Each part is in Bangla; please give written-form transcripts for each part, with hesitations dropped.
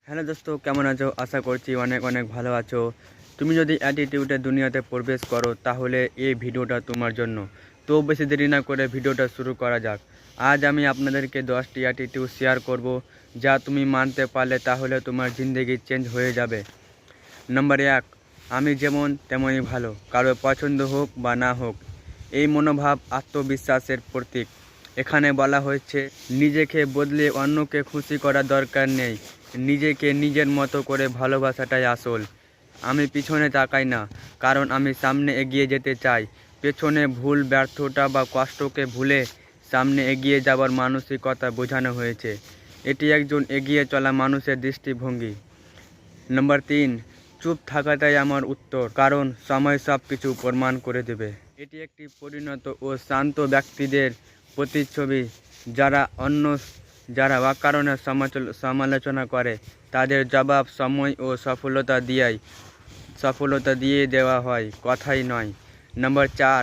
হ্যালো দোস্ত, কেমন আছো? আশা করছি অনেক অনেক ভালো আছো। তুমি যদি অ্যাটিটিউডের দুনিয়াতে প্রবেশ করো তাহলে এই ভিডিওটা তোমার জন্য। তো বেশি দেরি না করে ভিডিওটা শুরু করা যাক। আজ আমি আপনাদেরকে 10টি অ্যাটিটিউড শেয়ার করব, যা তুমি মানতে পারলে তাহলে তোমার জিন্দগি চেঞ্জ হয়ে যাবে। নাম্বার 1, আমি যেমন তেমনই ভালো, কারো পছন্দ হোক বা না হোক। এই মনোভাব আত্মবিশ্বাসের প্রতীক। এখানে বলা হয়েছে, নিজেকে বদলে অন্যকে খুশি করার দরকার নেই, নিজেকে নিজের মতো করে ভালোবাসাটাই আসল। আমি পিছনে তাকাই না, কারণ আমি সামনে এগিয়ে যেতে চাই। পেছনে ভুল, ব্যর্থতা বা কষ্টকে ভুলে সামনে এগিয়ে যাবার মানসিকতা বোঝানো হয়েছে। এটি একজন এগিয়ে চলা মানুষের দৃষ্টিভঙ্গি। নাম্বার 3, চুপ থাকাটাই আমার উত্তর, কারণ সময় সব কিছু প্রমাণ করে দেবে। এটি একটি পরিণত ও শান্ত ব্যক্তিদের প্রতিচ্ছবি, যারা অকারণে সমালোচনা করে তাদের জবাব সময় ও সফলতা দিয়ে দেওয়া হয়, কথাই নয়। নাম্বার 4,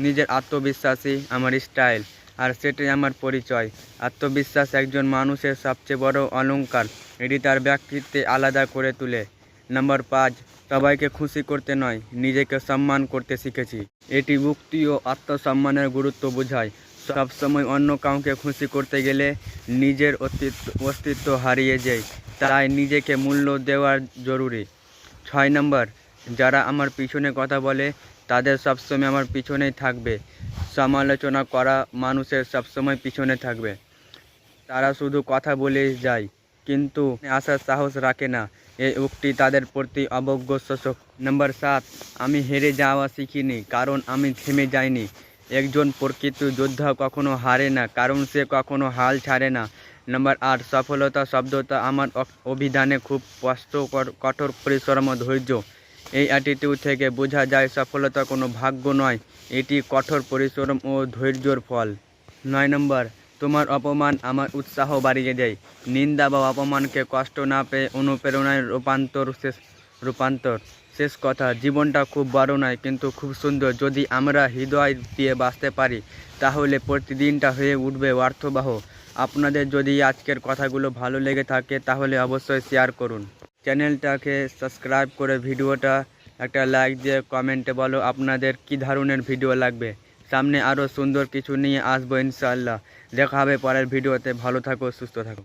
নিজের আত্মবিশ্বাসী আমার স্টাইল, আর সেটাই আমার পরিচয়। আত্মবিশ্বাস একজন মানুষের সবচেয়ে বড় অলংকার, এটি তার ব্যক্তিত্বে আলাদা করে তোলে। নাম্বার 5, সবাইকে খুশি করতে নয়, নিজেকে সম্মান করতে শিখেছি। এটি মুক্তি ও আত্মসম্মানের গুরুত্ব বোঝায়। সবসময় অন্য কাউকে খুশি করতে গেলে নিজের অস্তিত্ব হারিয়ে যায়, তাই নিজেকে মূল্য দেওয়া জরুরি। 6 নম্বর, যারা আমার পিছনে কথা বলে তাদের সবসময় আমার পিছনেই থাকবে। সমালোচনা করা মানুষের সবসময় পিছনে থাকবে, তারা শুধু কথা বলে যায় কিন্তু আসার সাহস রাখে না। এই উক্তি তাদের প্রতি অবজ্ঞ সূচক। নাম্বার 7, আমি হেরে যাওয়া শিখিনি, কারণ আমি থেমে যাইনি। একজন প্রকৃত যোদ্ধা কখনো হারে না, কারণ সে কখনো হাল ছাড়ে না। নাম্বার 8, সফলতা শব্দটা আমার অভিধানে খুব স্পষ্ট, কঠোর পরিশ্রম ও ধৈর্য। এই অ্যাটিটিউড থেকে বোঝা যায় সফলতা কোনো ভাগ্য নয়, এটি কঠোর পরিশ্রম ও ধৈর্যর ফল। 9 নম্বর, তোমার অপমান আমার উৎসাহ বাড়িয়ে দেয়। নিন্দা বা অপমানকে কষ্ট না পেয়ে অনুপ্রেরণায় রূপান্তর। শেষ কথা, জীবনটা খুব বড় নয় কিন্তু খুব সুন্দর। যদি আমরা হৃদয় দিয়ে বাঁচতে পারি তাহলে প্রতিদিনটা হয়ে উঠবে অর্থবহ। আপনাদের যদি আজকের কথাগুলো ভালো লেগে থাকে তাহলে অবশ্যই শেয়ার করুন। চ্যানেলটাকে সাবস্ক্রাইব করে ভিডিওটা একটা লাইক দিয়ে কমেন্টে বলো আপনাদের কী ধরনের ভিডিও লাগবে। সামনে আরও সুন্দর কিছু নিয়ে আসবো ইনশাআল্লাহ। দেখা হবে পরের ভিডিওতে। ভালো থাকো, সুস্থ থাকো।